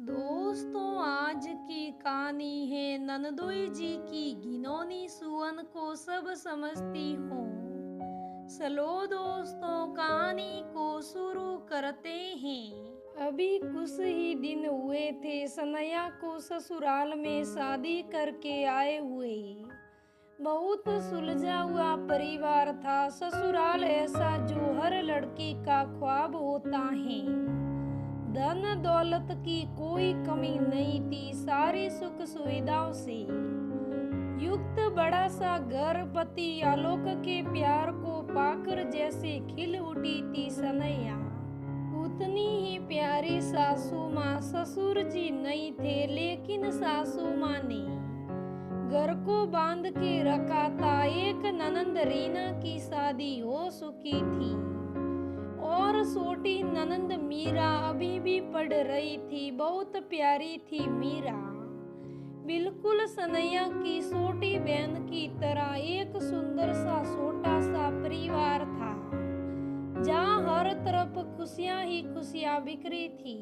दोस्तों, आज की कहानी है नंदोई जी की घिनौनी सुअन को सब समझती हूँ। चलो दोस्तों, कहानी को शुरू करते हैं। अभी कुछ ही दिन हुए थे सनैया को ससुराल में शादी करके आए हुए। बहुत सुलझा हुआ परिवार था। ससुराल ऐसा जो हर लड़की का ख्वाब होता है। धन दौलत की कोई कमी नहीं थी। सारी सुख सुविधाओं से युक्त बड़ा सा घर, पति आलोक के प्यार को पाकर जैसे खिल उठी थी सनैया। उतनी ही प्यारी सासू माँ। ससुर जी नहीं थे, लेकिन सासू माँ ने घर को बांध के रखा था। एक ननंद रीना की शादी हो चुकी थी और छोटी ननंद मीरा अभी भी पढ़ रही थी। बहुत प्यारी थी मीरा, बिल्कुल सनैया की छोटी बहन की तरह। एक सुंदर सा छोटा सा परिवार था जहाँ हर तरफ खुशियाँ ही खुशियाँ बिखरी थी।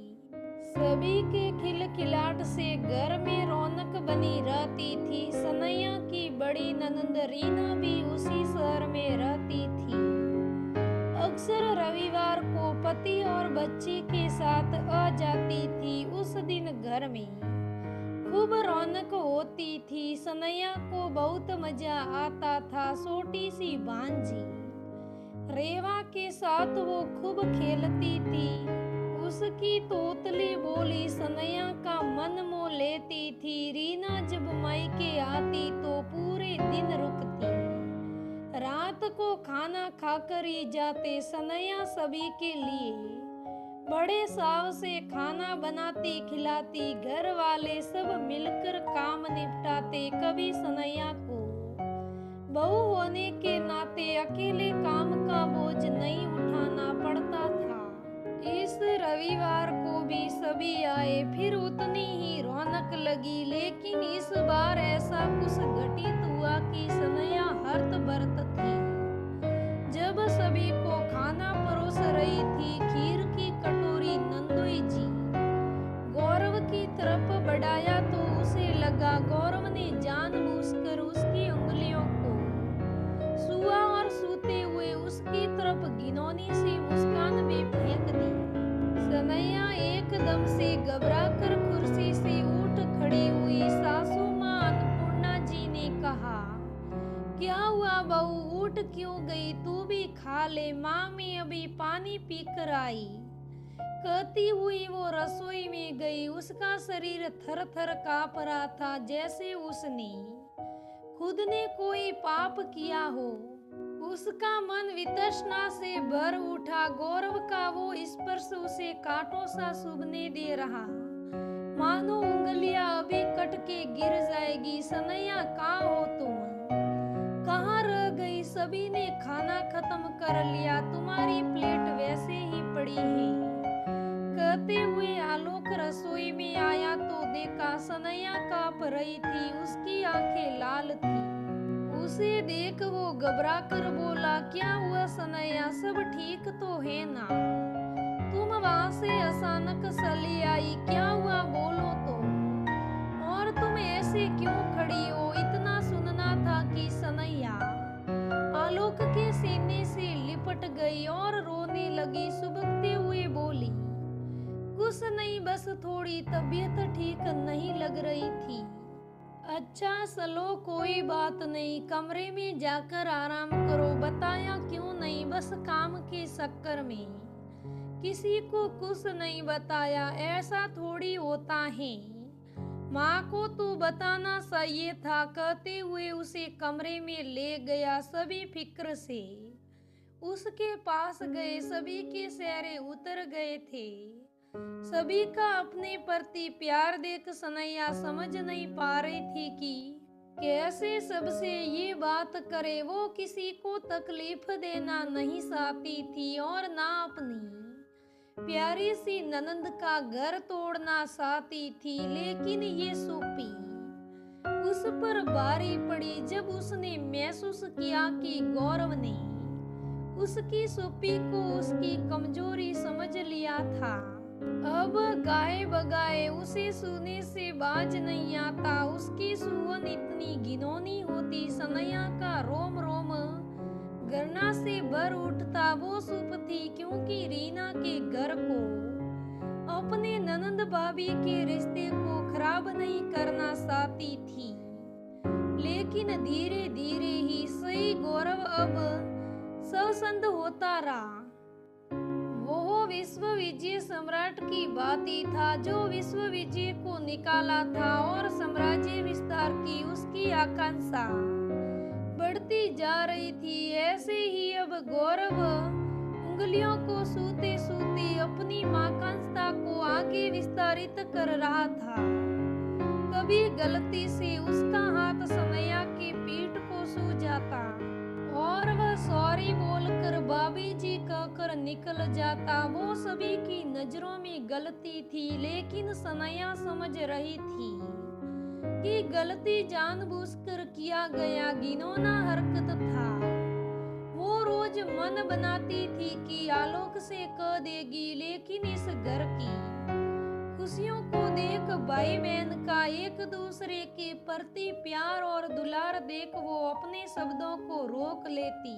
सभी के खिलखिलाट से घर में रौनक बनी रहती थी। सनैया की बड़ी ननंद रीना भी उसी शहर में रहती थी। अक्सर रविवार को पति और बच्ची के साथ आ जाती थी। उस दिन घर में खूब रौनक होती थी। सनैया को बहुत मजा आता था। छोटी सी भांजी रेवा के साथ वो खूब खेलती थी। उसकी तोतली बोली सनैया का मन मोह लेती थी। रीना जब मायके आती तो पूरे दिन रुकती। रात को खाना खाकर ही जाते। सनैया सभी के लिए बड़े चाव से खाना बनाती खिलाती। घर वाले सब मिलकर काम निपटाते। कभी सनैया को बहू होने के नाते अकेले काम का बोझ नहीं उठाना पड़ता था। इस रविवार को भी सभी आए, फिर उतनी ही रौनक लगी। लेकिन इस बार ऐसा कुछ घटित हुआ कि सनैया हर्ट बर्त थी। जब सभी को खाना परोस रही थी, खीर की कटोरी नंदोई जी गौरव की तरफ बढ़ाया तो उसे लगा गौरव ने जानबूझकर उसकी उंगलियों को छुआ और सूते हुए उसकी तरफ घिनौनी सी मुस्कान भी फेंक दी। सनैया एकदम से घबराकर कुर्सी से उठ खड़ी हुई। सासू माँ अन्नपूर्णा जी ने कहा, क्या हुआ बहू, उठ क्यों गई? तू भी खा ले, माँ मैं अभी पानी पीकर आई। कहती हुई वो रसोई में गई। उसका शरीर थर थर कांप रहा था, जैसे उसने खुद ने कोई पाप किया हो। उसका मन वितृष्णा से भर उठा। गौरव का वो स्पर्श उसे कांटों सा चुभने दे रहा, मानो उंगलियां अभी कट के गिर जाएगी। सनैया, कहाँ हो तुम? कहाँ रह गई? सभी ने खाना खत्म कर लिया, तुम्हारी प्लेट वैसे ही पड़ी है। कहते हुए आलोक रसोई में आया तो देखा सनैया कांप रही थी। उसकी आंखें लाल थी। उसे देख वो घबरा कर बोला, क्या हुआ सनैया, सब ठीक तो है ना? तुम वहां से अचानक चली आई, क्या हुआ बोलो तो? और तुम ऐसे क्यों खड़ी हो? इतना सुनना था कि सनैया आलोक के सीने से लिपट गई और रोने लगी। सुबकते हुए बोली, कुछ नहीं, बस थोड़ी तबीयत ठीक नहीं लग रही थी। अच्छा चलो कोई बात नहीं, कमरे में जाकर आराम करो। बताया क्यों नहीं? बस काम के चक्कर में किसी को कुछ नहीं बताया, ऐसा थोड़ी होता है। माँ को तो बताना चाहिए था। कहते हुए उसे कमरे में ले गया। सभी फिक्र से उसके पास गए। सभी के चेहरे उतर गए थे। सभी का अपने प्रति प्यार देख सनैया समझ नहीं पा रही थी कि कैसे सबसे ये बात करे। वो किसी को तकलीफ देना नहीं चाहती थी और ना अपनी प्यारी सी ननंद का घर तोड़ना चाहती थी। लेकिन ये सूपी उस पर भारी पड़ी जब उसने महसूस किया कि गौरव ने उसकी सूपी को उसकी कमजोरी समझ लिया था। अब गाए बगाए उसे सुने से बाज नहीं आता, उसकी सुवन इतनी घिनौनी होती, सनैया का रोम रोम गरना से भर उठता। वो सुप थी क्योंकि रीना के घर को अपने ननंद भाभी के रिश्ते को खराब नहीं करना चाहती थी, लेकिन धीरे धीरे ही सही गौरव अब स्वसंद होता रहा। वो विश्व विजय सम्राट की बात ही था जो विश्व विजय को निकाला था, और साम्राज्य विस्तार की उसकी आकांक्षा बढ़ती जा रही थी। ऐसे ही अब गौरव उंगलियों को सूते सूते अपनी आकांक्षा को आगे विस्तारित कर रहा था। कभी गलती से उसका हाथ सनैया की पीठ को छू जाता और वह सॉरी बोलकर भाभी जी कहकर निकल जाता। वो सभी की नजरों में गलती थी, लेकिन सनैया समझ रही थी कि गलती जानबूझकर किया गया घिनौना हरकत था। वो रोज मन बनाती थी कि आलोक से कह देगी, लेकिन इस घर की खुशियों को देख, भाई बहन का एक दूसरे के प्रति प्यार और दुलार देख वो अपने शब्दों को रोक लेती।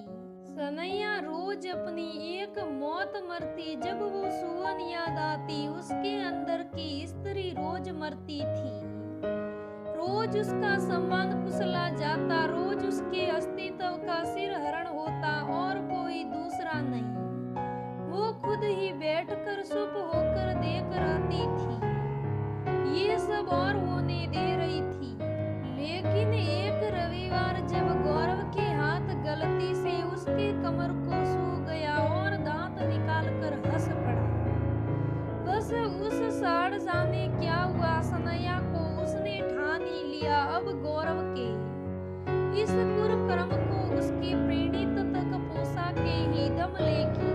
सनैया रोज अपनी एक मौत मरती जब वो सुवन याद आती। उसके अंदर की स्त्री रोज मरती थी, रोज उसका सम्मान कुचला जाता, रोज उसके अस्तित्व का सिर हरण होता और कोई दूसरा नहीं। वो खुद ही बैठकर चुप होकर देख रहती थी, ये सब और होने दे रही थी। लेकिन एक रविवार जब गौरव के हाथ गलती से उसके कमर को छू गया और दांत निकाल कर हंस पड़ा, बस उस साड़ जाने क्या हुआ सनैया को उसने ठान ही लिया। अब गौरव के इस कुकर्म को उसके प्रेरित तक पहुंचा के ही दम लेगी।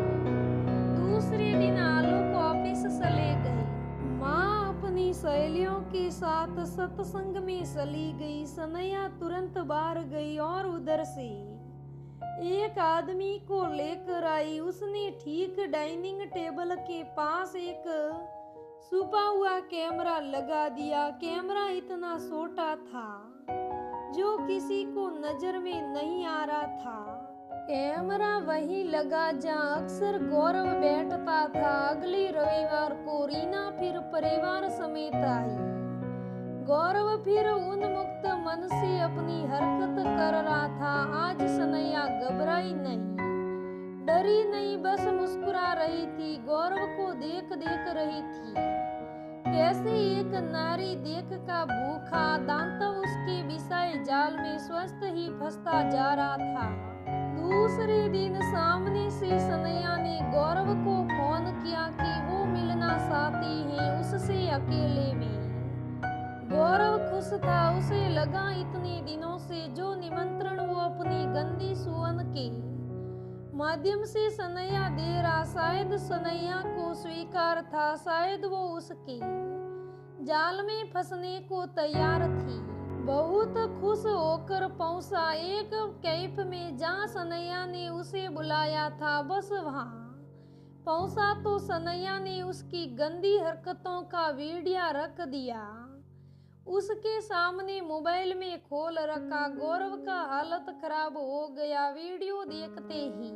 दूसरे दिन आलोक ऑफिस चले गए, माँ अपनी सहेलियों के साथ सत्संग में चली गई। सनैया तुरंत बाहर गई और उधर से एक आदमी को लेकर आई। उसने ठीक डाइनिंग टेबल के पास एक छुपा हुआ कैमरा लगा दिया। कैमरा इतना छोटा था जो किसी को नजर में नहीं आ रहा था। कैमरा वही लगा जहाँ अक्सर गौरव बैठता था। अगले रविवार को रीना फिर परिवार समेत आई। गौरव फिर उन्मुक्त मन से अपनी हरकत कर रहा था। आज सनैया घबराई नहीं, डरी नहीं, बस मुस्कुरा रही थी। गौरव को देख देख रही थी कैसे एक नारी देख का भूखा दांतव उसके विषय जाल में स्वस्थ ही फंसता जा रहा था। दूसरे दिन सामने से सनैया ने गौरव को फोन किया कि वो मिलना चाहती है उससे अकेले में। गौरव खुश था, उसे लगा इतने दिनों से जो निमंत्रण वो अपनी गंदी सुवन के माध्यम से सनैया दे रहा, शायद सनैया को स्वीकार था, शायद वो उसके जाल में फंसने को तैयार थी। बहुत खुश होकर पहुंचा एक कैफ में जहाँ सनैया ने उसे बुलाया था। बस वहां पहुंचा तो सनैया ने उसकी गंदी हरकतों का वीडियो रख दिया। उसके सामने मोबाइल में खोल रखा। गौरव का हालत खराब हो गया। वीडियो देखते ही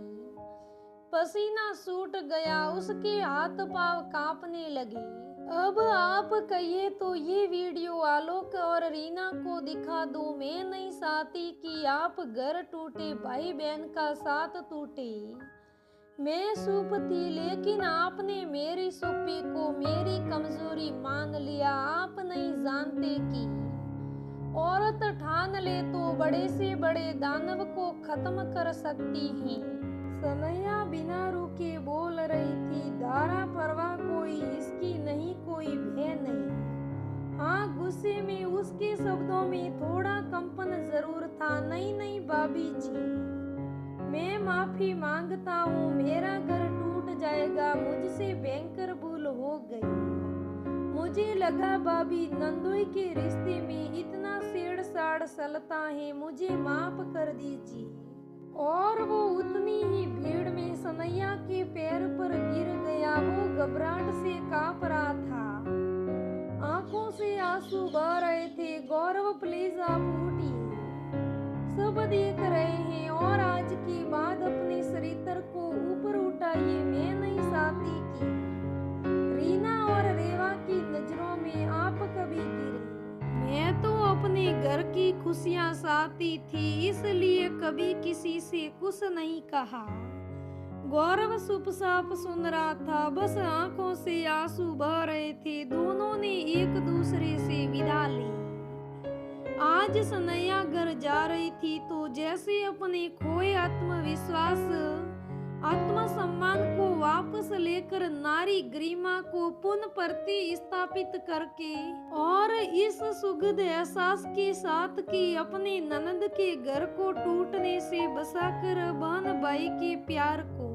पसीना छूट गया, उसके हाथ पांव कांपने लगे। अब आप कहिए तो ये वीडियो आलोक और रीना को दिखा दूं। मैं नहीं चाहती कि आप घर टूटे, भाई बहन का साथ टूटे। मैं चुप थी, लेकिन आपने मेरी चुप्पी को मेरी कमजोरी मान लिया। आप नहीं जानते कि औरत ठान ले तो बड़े से बड़े दानव को खत्म कर सकती है। सनैया बिना रुके बोल रही थी, धारा परवाह कोई इसकी नहीं, कोई भय नहीं। हाँ, गुस्से में उसके शब्दों में थोड़ा कंपन जरूर था। नहीं नहीं भाभी जी, मैं माफी मांगता हूँ, मेरा घर टूट जाएगा, मुझसे भयंकर भूल हो गई। मुझे लगा भाभी नंदोई के रिश्ते में इतना छेड़छाड़ चलता है, मुझे माफ कर दीजिए। और वो उतनी ही भीड़ में सनैया के पैर पर गिर गया। वो घबराहट से कांप रहा था, आंखों से आंसू बह रहे थे। गौरव प्लीज आप उठिए, सब देख रहे हैं और आज के बाद अपने सरित्र को ऊपर उठाइए। मैं नहीं चाहती कि रीना और रेवा की नजरों में आप कभी गिरे। मैं तो अपने घर की खुशियां चाहती थी, इसलिए कभी किसी से कुछ नहीं कहा। गौरव चुपचाप सुन रहा था, बस आंखों से आंसू बह रहे थे। दोनों ने एक दूसरे से विदा ली। आज सनैया घर जा रही थी तो जैसे अपने खोए आत्मविश्वास, आत्मसम्मान को वापस लेकर, नारी गरिमा को पुनः प्रतिस्थापित करके और इस सुखद एहसास के साथ कि अपने ननद के घर को टूटने से बचाकर बहन भाई के प्यार को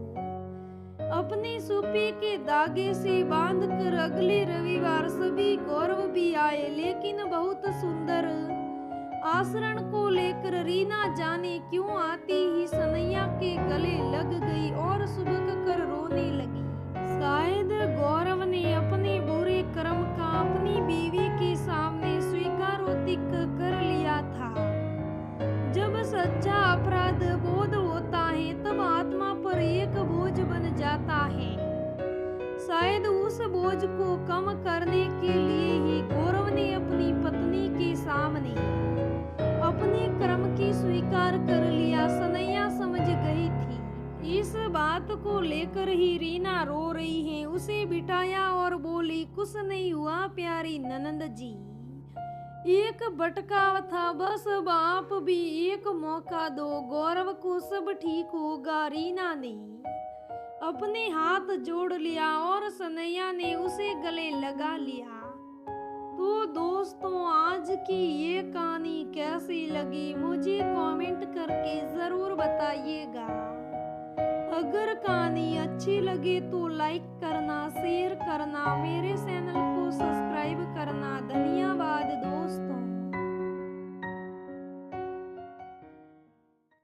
अपने सूपे के धागे से बांधकर अगले रविवार सभी गौरव भी आए। लेकिन बहुत सुंदर आचरण को लेकर रीना जाने क्यों आती ही सनैया के गले लग गई और सुबह कर रोने लगी। शायद गौरव ने अपने बुरे कर्म का अपनी बीवी के सामने स्वीकारोक्ति कर लिया था। जब सच्चा अपराध बोध होता है तब आत्मा पर एक बोझ बन जाता है। शायद उस बोझ को कम करने के लिए ही गौरव ने अपनी पत्नी के सामने अपने कर्म की स्वीकार कर लिया। सनैया समझ गई थी इस बात को लेकर ही रीना रो रही है। उसे बिठाया और बोली, कुछ नहीं हुआ प्यारी ननद जी, एक भटकाव था, बस अब आप भी एक मौका दो, गौरव को सब ठीक होगा। रीना ने अपने हाथ जोड़ लिया और सनैया ने उसे गले लगा लिया। तो दोस्तों, आज की ये कहानी कैसी लगी मुझे कमेंट करके जरूर बताइएगा। अगर कहानी अच्छी लगे तो लाइक करना, शेयर करना, मेरे चैनल को सब्सक्राइब करना।